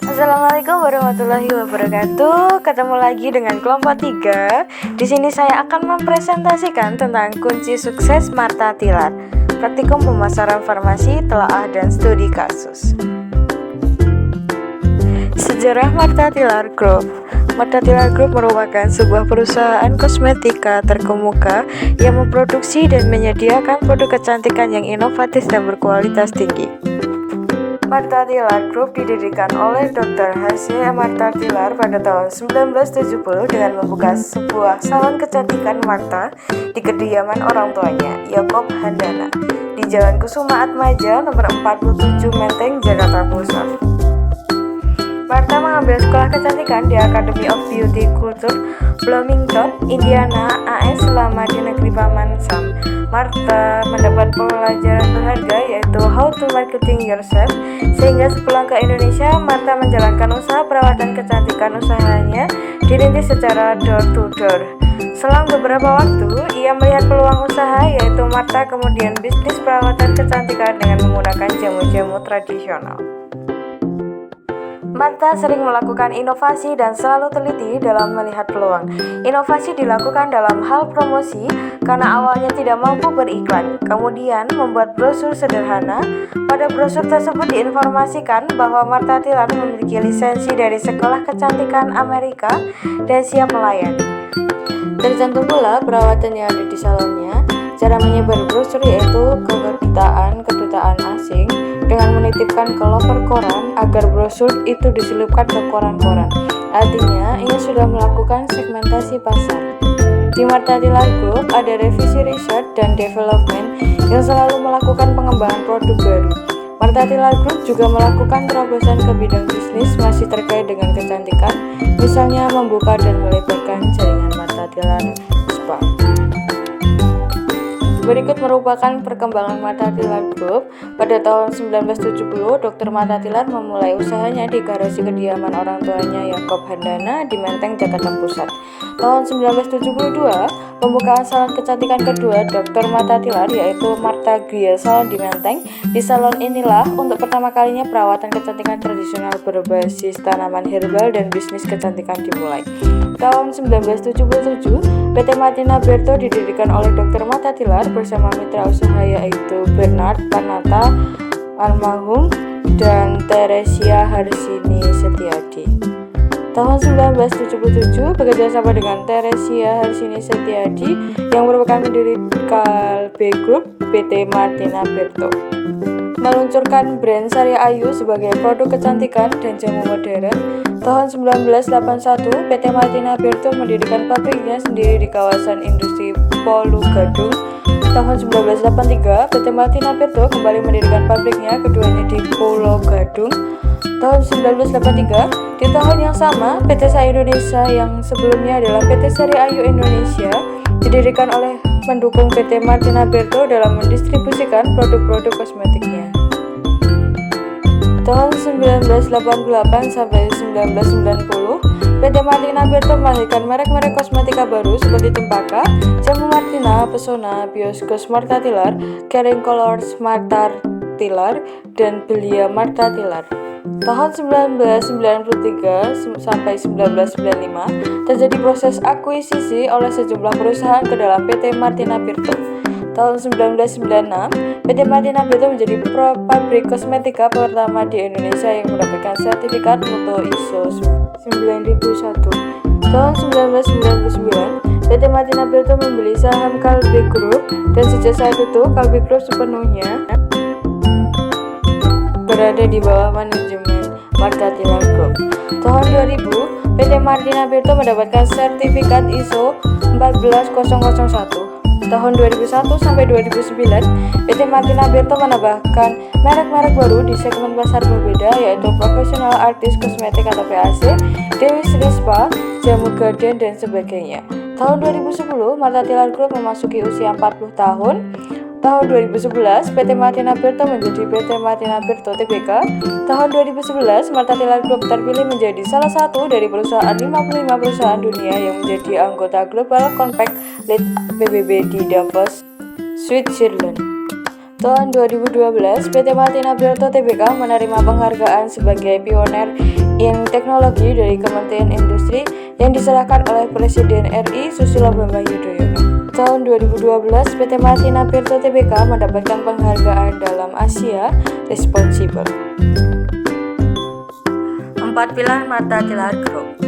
Assalamualaikum warahmatullahi wabarakatuh. Ketemu lagi dengan kelompok 3. Di sini saya akan mempresentasikan tentang kunci sukses Martha Tillaar, praktikum pemasaran farmasi, telaah dan studi kasus. Sejarah Martha Tillaar Group. Martha Tillaar Group merupakan sebuah perusahaan kosmetika terkemuka yang memproduksi dan menyediakan produk kecantikan yang inovatif dan berkualitas tinggi. Martha Tillaar Group didirikan oleh Dr. H.C. Martha Tillaar pada tahun 1970 dengan membuka sebuah salon kecantikan Martha di kediaman orang tuanya, Yakob Handana, di Jalan Kusuma Atmaja nomor 47 Menteng, Jakarta Pusat. Martha mengambil sekolah kecantikan di Academy of Beauty Culture, Bloomington, Indiana, AS selama di negeri Paman Sam. Martha mendapat pelajaran berharga yaitu How to Marketing Yourself, sehingga sepulang ke Indonesia, Martha menjalankan usaha perawatan kecantikan. Usahanya dirintis secara door to door. Selang beberapa waktu, ia melihat peluang usaha yaitu Martha kemudian bisnis perawatan kecantikan dengan menggunakan jamu-jamu tradisional. Martha sering melakukan inovasi dan selalu teliti dalam melihat peluang. Inovasi dilakukan dalam hal promosi karena awalnya tidak mampu beriklan, kemudian membuat brosur sederhana. Pada brosur tersebut diinformasikan bahwa Martha Tillaar memiliki lisensi dari Sekolah Kecantikan Amerika dan siap melayani. Tercantum pula perawatan yang ada di salonnya. Cara menyebar brosur yaitu ke kedutaan asing dengan menitipkan ke loper koran agar brosur itu diselipkan ke koran-koran. Artinya, ia sudah melakukan segmentasi pasar. Di Martha Tillaar Group ada revisi research dan development yang selalu melakukan pengembangan produk baru. Martha Tillaar Group juga melakukan terobosan ke bidang bisnis masih terkait dengan kecantikan, misalnya membuka dan melebarkan jaringan Martha Tillaar Spa. Berikut merupakan perkembangan Martha Tillaar Group. Pada tahun 1970, Dr. Martha Tillaar memulai usahanya di garasi kediaman orang tuanya Yakob Handana di Menteng, Jakarta Pusat. Tahun 1972, pembukaan salon kecantikan kedua Dr. Martha Tillaar yaitu Martha Griel Salon di Menteng. Di salon inilah untuk pertama kalinya perawatan kecantikan tradisional berbasis tanaman herbal dan bisnis kecantikan dimulai. Tahun 1977, PT Martina Berto didirikan oleh Dr. Martha Tillaar bersama mitra usaha yaitu Bernard Panata almarhum dan Teresia Harsini Setiadi. Tahun 1977 bekerjasama dengan Teresia Harsini Setiadi yang merupakan pendiri Kalbe Group, PT Martina Berto meluncurkan brand Sari Ayu sebagai produk kecantikan dan jamu modern. Tahun 1981, PT Martina Berto mendirikan pabriknya sendiri di kawasan industri Polu Gadung. Tahun 1983, PT Martina Berto kembali mendirikan pabriknya keduanya di Pulau Gadung. Tahun 1983, di tahun yang sama, PT Sai Indonesia yang sebelumnya adalah PT Sari Ayu Indonesia didirikan oleh mendukung PT Martina Berto dalam mendistribusikan produk-produk kosmetiknya. Tahun 1988 sampai 1990, PT Martina Berto melahirkan merek-merek kosmetika baru seperti Tempaka, Jamu Martina, Pesona, Bioscos Martha Tillaar, Caring Colors Martha Tillaar, dan Belia Martha Tillaar. Tahun 1993 sampai 1995 terjadi proses akuisisi oleh sejumlah perusahaan ke dalam PT Martina Berto. Tahun 1996, PT Martina Berto menjadi pabrik kosmetika pertama di Indonesia yang mendapatkan sertifikat mutu ISO 9001. Tahun 1999, PT Martina Berto membeli saham Kalbe Group dan sejak saat itu Kalbe Group sepenuhnya berada di bawah manajemen Martha Tillaar Group. Tahun 2000, PT Martina Berto mendapatkan sertifikat ISO 14001. Tahun 2001 sampai 2009, PT Martina Berto menambahkan merek-merek baru di segmen pasar berbeda yaitu Professional Artist Cosmetic atau PAC, Dewi Sri Spa, Jamu Garden, dan sebagainya. Tahun 2010, Martha Tillaar Group memasuki usia 40 tahun. Tahun 2011, PT Martina Berto menjadi PT Martina Berto Tbk. Tahun 2011, Martha Tillaar Group terpilih menjadi salah satu dari perusahaan 55 perusahaan dunia yang menjadi anggota Global Compact Lead PBB di Davos, Switzerland. Tahun 2012, PT Martina Berto Tbk menerima penghargaan sebagai pioner in teknologi dari Kementerian Industri yang diserahkan oleh Presiden RI Susilo Bambang Yudhoyono. Tahun 2012, PT Martina Berto Tbk mendapatkan penghargaan dalam Asia Responsible. 4 pilar Martha Tilaar Group.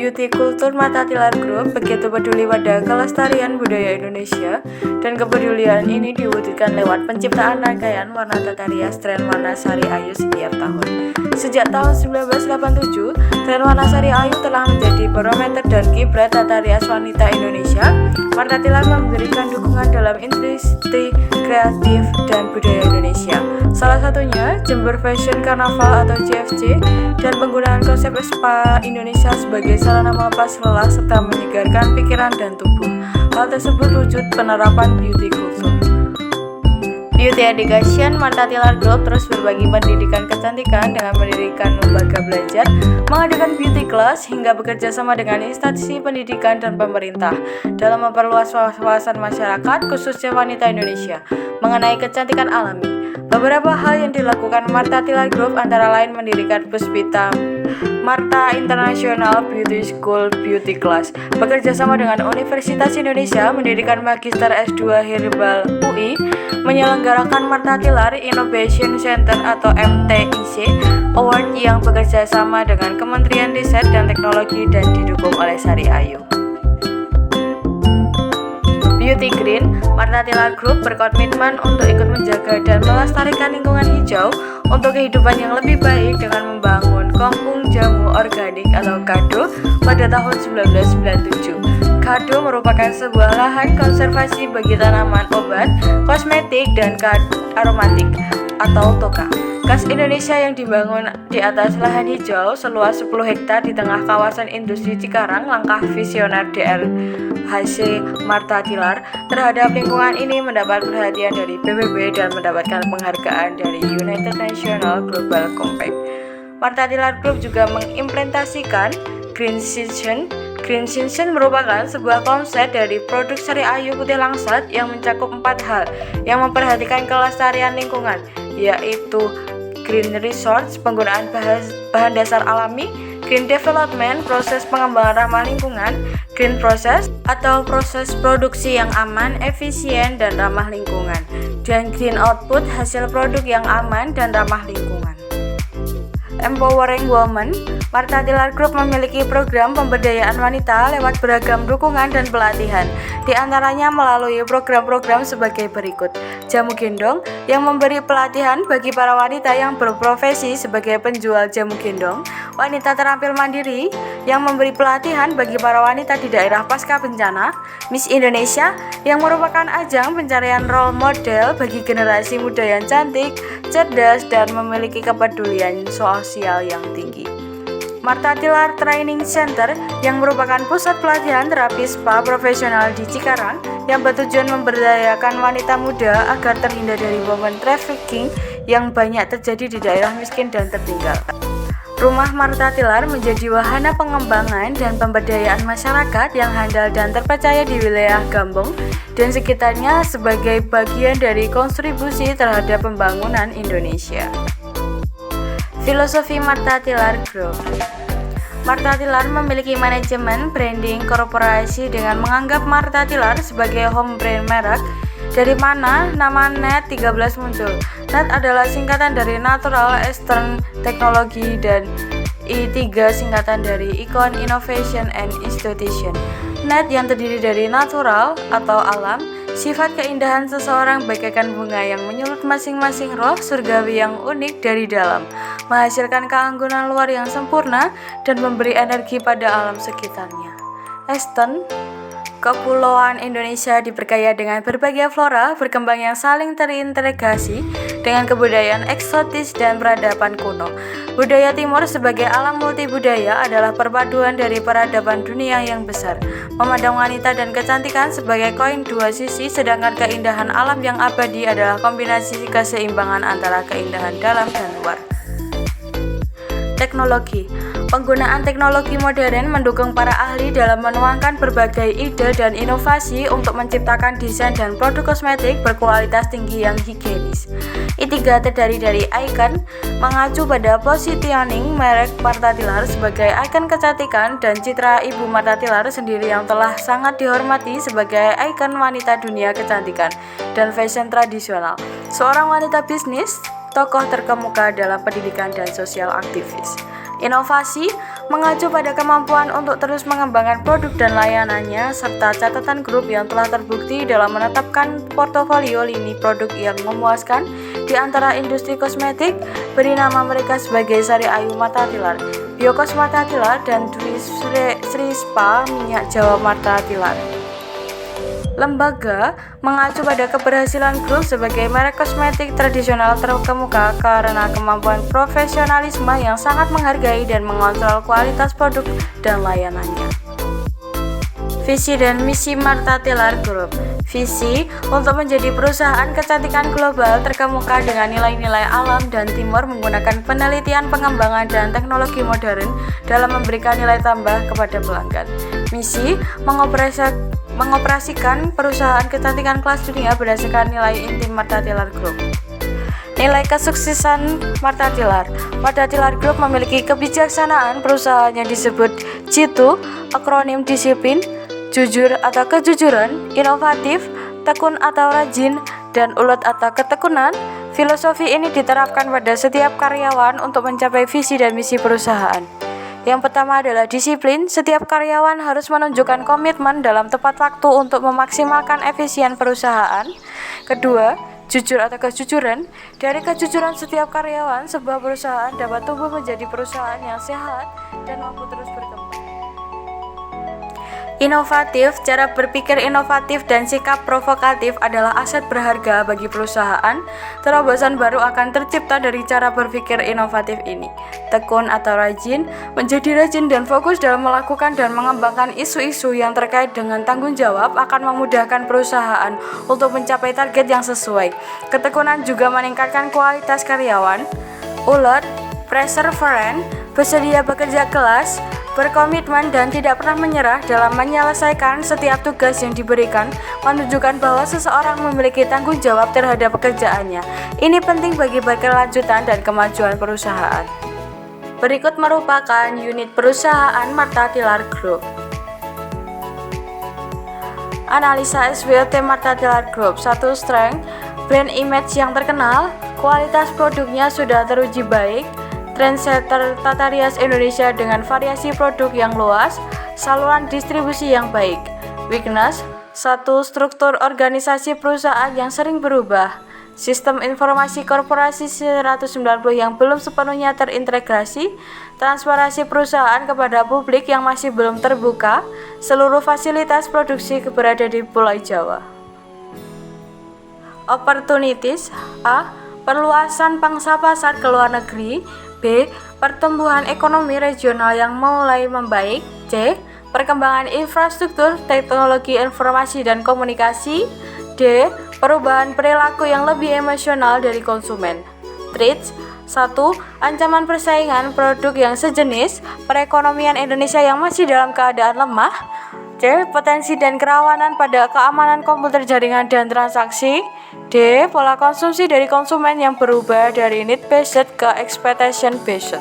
Beauty Culture Martha Tilaar Group begitu peduli pada kelestarian budaya Indonesia, dan kepedulian ini diwujudkan lewat penciptaan rangkaian warna tata rias tren warna sari ayu setiap tahun. Sejak tahun 1987, tren warna sari ayu telah menjadi barometer dan kiblat tata rias wanita Indonesia. Martha Tilaar memberikan dukungan dalam industri kreatif dan budaya Indonesia. Salah satunya Jember Fashion Carnaval atau JFC, dan penggunaan konsep spa Indonesia sebagai sarana melepas lelah serta menyegarkan pikiran dan tubuh. Hal tersebut wujud penerapan beauty culture. Beauty Education Martha Tilaar Group terus berbagi pendidikan kecantikan dengan mendirikan lembaga belajar, mengadakan beauty class, hingga bekerja sama dengan instansi pendidikan dan pemerintah dalam memperluas wawasan masyarakat, khususnya wanita Indonesia, mengenai kecantikan alami. Beberapa hal yang dilakukan Martha Tilaar Group antara lain mendirikan Puspita Martha International Beauty School Beauty Class, bekerja sama dengan Universitas Indonesia mendirikan Magister S2 Herbal UI, menyelenggarakan Martha Tilaar Innovation Center atau MTIC Award yang bekerja sama dengan Kementerian Riset dan Teknologi dan didukung oleh Sari Ayu. Beauty Green, Martha Tilaar Group berkomitmen untuk ikut menjaga dan melestarikan lingkungan hijau untuk kehidupan yang lebih baik dengan membangun Kampung Jamu Organik atau KADO pada tahun 1997. KADO merupakan sebuah lahan konservasi bagi tanaman obat, kosmetik, dan aromatik atau TOKA khas Indonesia yang dibangun di atas lahan hijau seluas 10 hektar di tengah kawasan industri Cikarang. Langkah visioner DRHC Martha Tilaar terhadap lingkungan ini mendapat perhatian dari PBB dan mendapatkan penghargaan dari United Nations Global Compact. Martha Tilaar Group juga mengimplementasikan Green Season. Green Season merupakan sebuah konsep dari produk Sari Ayu Putih Langsat yang mencakup 4 hal yang memperhatikan kelestarian lingkungan, yaitu Green Resource, penggunaan bahan dasar alami, Green Development, proses pengembangan ramah lingkungan, Green Process atau proses produksi yang aman, efisien, dan ramah lingkungan, dan Green Output, hasil produk yang aman dan ramah lingkungan. Empowering Women, Martha Tilaar Group memiliki program pemberdayaan wanita lewat beragam dukungan dan pelatihan, di antaranya melalui program-program sebagai berikut. Jamu Gendong yang memberi pelatihan bagi para wanita yang berprofesi sebagai penjual jamu gendong, Wanita Terampil Mandiri yang memberi pelatihan bagi para wanita di daerah pasca bencana, Miss Indonesia yang merupakan ajang pencarian role model bagi generasi muda yang cantik, cerdas, dan memiliki kepedulian sosial yang tinggi. Martha Tilaar Training Center yang merupakan pusat pelatihan terapi spa profesional di Cikarang yang bertujuan memberdayakan wanita muda agar terhindar dari women trafficking yang banyak terjadi di daerah miskin dan tertinggal. Rumah Martha Tilaar menjadi wahana pengembangan dan pemberdayaan masyarakat yang handal dan terpercaya di wilayah Gambong dan sekitarnya sebagai bagian dari kontribusi terhadap pembangunan Indonesia. Filosofi Martha Tilaar Group. Martha Tilaar memiliki manajemen branding korporasi dengan menganggap Martha Tilaar sebagai home brand merek, dari mana nama NET 13 muncul. NET adalah singkatan dari Natural Eastern Technology dan I3 singkatan dari Icon Innovation and Institution. NET yang terdiri dari natural atau alam, sifat keindahan seseorang bagaikan bunga yang menyulut masing-masing roh surgawi yang unik dari dalam, menghasilkan keanggunan luar yang sempurna dan memberi energi pada alam sekitarnya. Eastern, kepulauan Indonesia diperkaya dengan berbagai flora berkembang yang saling terintegrasi dengan kebudayaan eksotis dan peradaban kuno. Budaya Timur sebagai alam multibudaya adalah perpaduan dari peradaban dunia yang besar, memandang wanita dan kecantikan sebagai koin dua sisi, sedangkan keindahan alam yang abadi adalah kombinasi keseimbangan antara keindahan dalam dan luar. Teknologi. Penggunaan teknologi modern mendukung para ahli dalam menuangkan berbagai ide dan inovasi untuk menciptakan desain dan produk kosmetik berkualitas tinggi yang higienis. I3 terdiri dari icon, mengacu pada positioning merek Martha Tilar sebagai ikon kecantikan dan citra Ibu Martha Tilar sendiri yang telah sangat dihormati sebagai ikon wanita dunia kecantikan dan fashion tradisional. Seorang wanita bisnis, tokoh terkemuka dalam pendidikan dan sosial aktivis. Inovasi mengacu pada kemampuan untuk terus mengembangkan produk dan layanannya serta catatan grup yang telah terbukti dalam menetapkan portofolio lini produk yang memuaskan di antara industri kosmetik. Beri nama mereka sebagai Sari Ayu Martha Tilar, Biokos Martha Tilar, dan Dwi Sri Spa Minyak Jawa Martha Tilar. Lembaga mengacu pada keberhasilan grup sebagai merek kosmetik tradisional terkemuka karena kemampuan profesionalisme yang sangat menghargai dan mengontrol kualitas produk dan layanannya. Visi dan misi Martha Tilar Group. Visi untuk menjadi perusahaan kecantikan global terkemuka dengan nilai-nilai alam dan timur menggunakan penelitian, pengembangan, dan teknologi modern dalam memberikan nilai tambah kepada pelanggan. Misi mengoperasikan perusahaan kecantikan kelas dunia berdasarkan nilai inti Martha Tilar Group. Nilai kesuksesan Martha Tilar. Martha Tilar Group memiliki kebijaksanaan perusahaan yang disebut G2, akronim disiplin, jujur atau kejujuran, inovatif, tekun atau rajin, dan ulet atau ketekunan. Filosofi ini diterapkan pada setiap karyawan untuk mencapai visi dan misi perusahaan. Yang pertama adalah disiplin. Setiap karyawan harus menunjukkan komitmen dalam tepat waktu untuk memaksimalkan efisien perusahaan. Kedua, jujur atau kejujuran. Dari kejujuran setiap karyawan, sebuah perusahaan dapat tumbuh menjadi perusahaan yang sehat dan mampu terus berkembang. Inovatif. Cara berpikir inovatif dan sikap provokatif adalah aset berharga bagi perusahaan. Terobosan baru akan tercipta dari cara berpikir inovatif ini. Tekun atau rajin. Menjadi rajin dan fokus dalam melakukan dan mengembangkan isu-isu yang terkait dengan tanggung jawab akan memudahkan perusahaan untuk mencapai target yang sesuai. Ketekunan juga meningkatkan kualitas karyawan. Ulet, perseverant, bersedia bekerja keras, berkomitmen dan tidak pernah menyerah dalam menyelesaikan setiap tugas yang diberikan, menunjukkan bahwa seseorang memiliki tanggung jawab terhadap pekerjaannya. Ini penting bagi berkelanjutan dan kemajuan perusahaan. Berikut merupakan unit perusahaan Martha Tilar Group. Analisa SWOT Martha Tilar Group. 1. Strength, brand image yang terkenal, kualitas produknya sudah teruji baik, trendsetter tata rias Indonesia dengan variasi produk yang luas, saluran distribusi yang baik. Weakness. 1. Struktur organisasi perusahaan yang sering berubah, sistem informasi korporasi 190 yang belum sepenuhnya terintegrasi, transparansi perusahaan kepada publik yang masih belum terbuka, seluruh fasilitas produksi berada di Pulau Jawa. Opportunities. A. Perluasan pangsa pasar ke luar negeri. B. Pertumbuhan ekonomi regional yang mulai membaik. C. Perkembangan infrastruktur teknologi informasi dan komunikasi. D. Perubahan perilaku yang lebih emosional dari konsumen. Threats. 1. Ancaman persaingan produk yang sejenis, perekonomian Indonesia yang masih dalam keadaan lemah. C. Potensi dan kerawanan pada keamanan komputer jaringan dan transaksi. D. Pola konsumsi dari konsumen yang berubah dari need-based ke expectation-based.